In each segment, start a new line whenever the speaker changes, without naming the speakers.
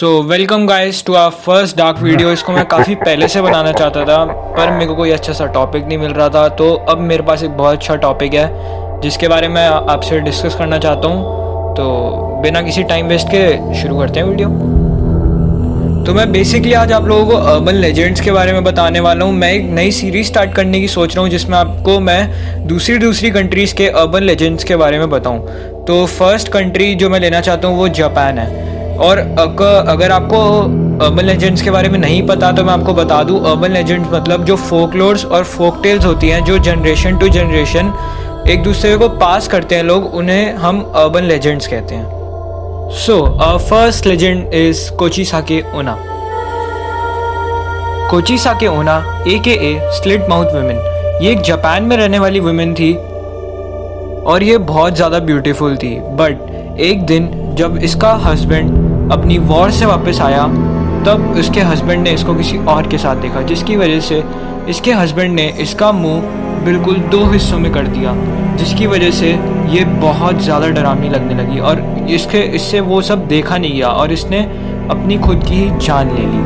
Welcome guys to our first dark video. इसको मैं काफ़ी पहले से बनाना चाहता था पर मेरे को कोई अच्छा सा टॉपिक नहीं मिल रहा था, तो अब मेरे पास एक बहुत अच्छा टॉपिक है जिसके बारे में आपसे डिस्कस करना चाहता हूँ। तो बिना किसी टाइम वेस्ट के शुरू करते हैं वीडियो। तो मैं बेसिकली आज आप लोगों को अर्बन लेजेंड्स के बारे में बताने वाला हूँ। मैं एक नई सीरीज़ स्टार्ट करने की सोच रहा हूँ जिसमें आपको मैं दूसरी कंट्रीज़ के अर्बन लेजेंड्स के बारे में बताऊँ। तो फर्स्ट कंट्री जो मैं लेना चाहता हूँ वो जापान है। और अगर आपको अर्बन लेजेंड्स के बारे में नहीं पता तो मैं आपको बता दूं, अर्बन लेजेंड्स मतलब जो फोकलोर्स और फोक टेल्स होती हैं जो जनरेशन टू जनरेशन एक दूसरे को पास करते हैं लोग, उन्हें हम अर्बन लेजेंड्स कहते हैं। फर्स्ट लेजेंड इज कोचिसाके ओना। कोचिसाके ओना AKA स्लिट माउथ वुमेन, ये एक जापान में रहने वाली वुमेन थी और ये बहुत ज़्यादा ब्यूटीफुल थी। बट एक दिन जब इसका हस्बैंड अपनी वॉर से वापस आया तब उसके हस्बैंड ने इसको किसी और के साथ देखा, जिसकी वजह से इसके हस्बैंड ने इसका मुंह बिल्कुल 2 हिस्सों में कर दिया, जिसकी वजह से ये बहुत ज़्यादा डरावनी लगने लगी और इससे वो सब देखा नहीं गया और इसने अपनी खुद की ही जान ले ली।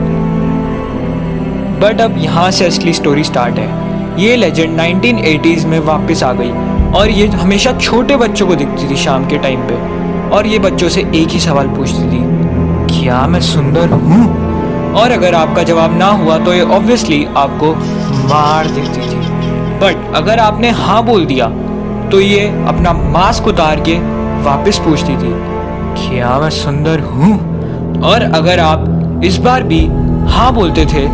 बट अब यहाँ से असली स्टोरी स्टार्ट है। ये लेजेंड 1980s में वापस आ गई और ये हमेशा छोटे बच्चों को दिखती थी शाम के टाइम पे, और ये बच्चों से एक ही सवाल पूछती थी, क्या मैं सुंदर हूँ? और अगर आपका जवाब ना हुआ तो ये ऑब्वियसली आपको मार देती थी। बट अगर आपने हाँ बोल दिया तो ये अपना मास्क उतार के वापस पूछती थी, क्या मैं सुंदर हूँ? और अगर आप इस बार भी हाँ बोलते थे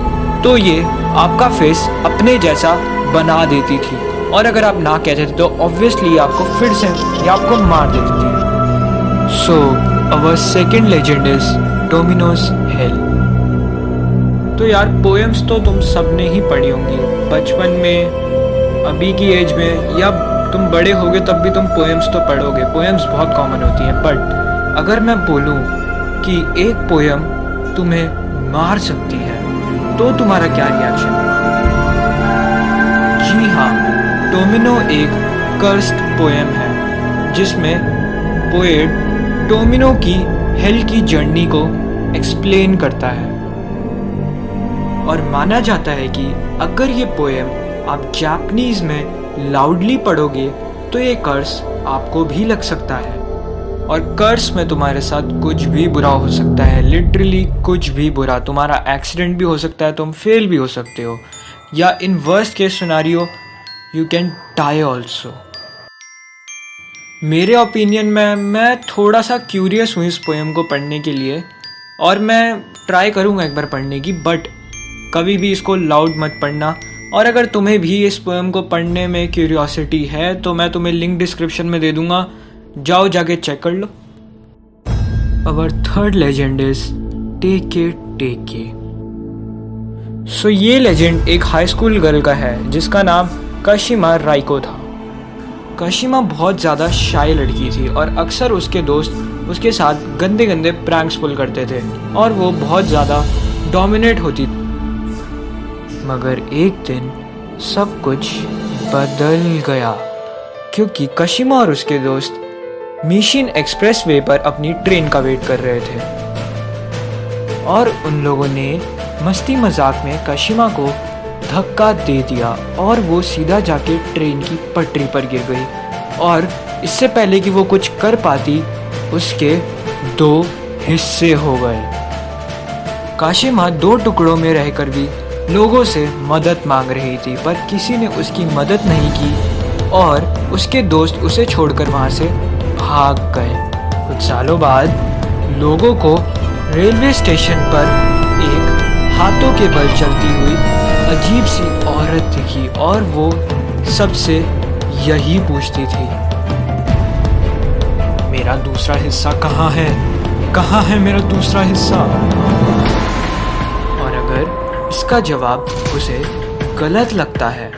तो ये आपका फेस अपने जैसा बना देती थी, और अगर आप ना कहते थे तो ऑब्वियसली आपको फिर से ये आपको मार देती थी। So, our second legend is Domino's Hell। तो यार पोएम्स तो तुम सबने ही पढ़ी होंगी बचपन में, अभी की एज में, या तुम बड़े होगे तब भी तुम पोएम्स तो पढ़ोगे। पोएम्स बहुत कॉमन होती हैं। बट अगर मैं बोलूँ कि एक पोएम तुम्हें मार सकती है तो तुम्हारा क्या रिएक्शन है? जी हाँ, डोमिनो एक कर्स्ड पोएम है जिसमें पोएट डोमिनो की हेल की जर्नी को एक्सप्लेन करता है, और माना जाता है कि अगर ये पोएम आप जापानीज में लाउडली पढ़ोगे तो ये कर्स आपको भी लग सकता है, और कर्स में तुम्हारे साथ कुछ भी बुरा हो सकता है। लिटरली कुछ भी बुरा, तुम्हारा एक्सीडेंट भी हो सकता है, तुम फेल भी हो सकते हो, या in worst case scenario you can die also. मेरे ओपिनियन में मैं थोड़ा सा क्यूरियस हूँ इस पोएम को पढ़ने के लिए, और मैं ट्राई करूँगा एक बार पढ़ने की। बट कभी भी इसको लाउड मत पढ़ना, और अगर तुम्हें भी इस पोएम को पढ़ने में क्यूरियोसिटी है तो मैं तुम्हें लिंक डिस्क्रिप्शन में दे दूँगा, जाओ जाके चेक कर लो। अवर थर्ड लेजेंड इज टेके टेके। ये लेजेंड एक हाई स्कूल गर्ल का है जिसका नाम काशिमा राइको था। काशिमा बहुत ज़्यादा शाय लड़की थी और अक्सर उसके दोस्त उसके साथ गंदे गंदे प्रैंक्स पुल करते थे और वो बहुत ज़्यादा डोमिनेट होती थी। मगर एक दिन सब कुछ बदल गया क्योंकि काशिमा और उसके दोस्त मिशिन एक्सप्रेसवे पर अपनी ट्रेन का वेट कर रहे थे, और उन लोगों ने मस्ती मजाक में काशिमा को धक्का दे दिया और वो सीधा जाके ट्रेन की पटरी पर गिर गई, और इससे पहले कि वो कुछ कर पाती उसके 2 हिस्से हो गए। काशिमा 2 टुकड़ों में रहकर भी लोगों से मदद मांग रही थी, पर किसी ने उसकी मदद नहीं की और उसके दोस्त उसे छोड़कर वहाँ से भाग गए। कुछ सालों बाद लोगों को रेलवे स्टेशन पर एक हाथों के बल चलती हुई अजीब सी औरत दिखी, और वो सबसे यही पूछती थी, मेरा दूसरा हिस्सा कहाँ है? कहाँ है मेरा दूसरा हिस्सा? और अगर इसका जवाब उसे गलत लगता है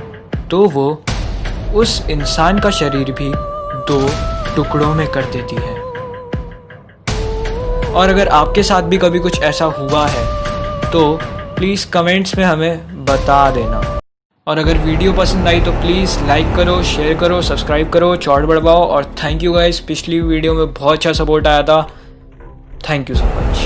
तो वो उस इंसान का शरीर भी 2 टुकड़ों में कर देती है। और अगर आपके साथ भी कभी कुछ ऐसा हुआ है तो प्लीज़ कमेंट्स में हमें बता देना। और अगर वीडियो पसंद आई तो प्लीज़ लाइक करो, शेयर करो, सब्सक्राइब करो, चौड़ बढ़वाओ, और थैंक यू गाइस, पिछली वीडियो में बहुत अच्छा सपोर्ट आया था। Thank you so much.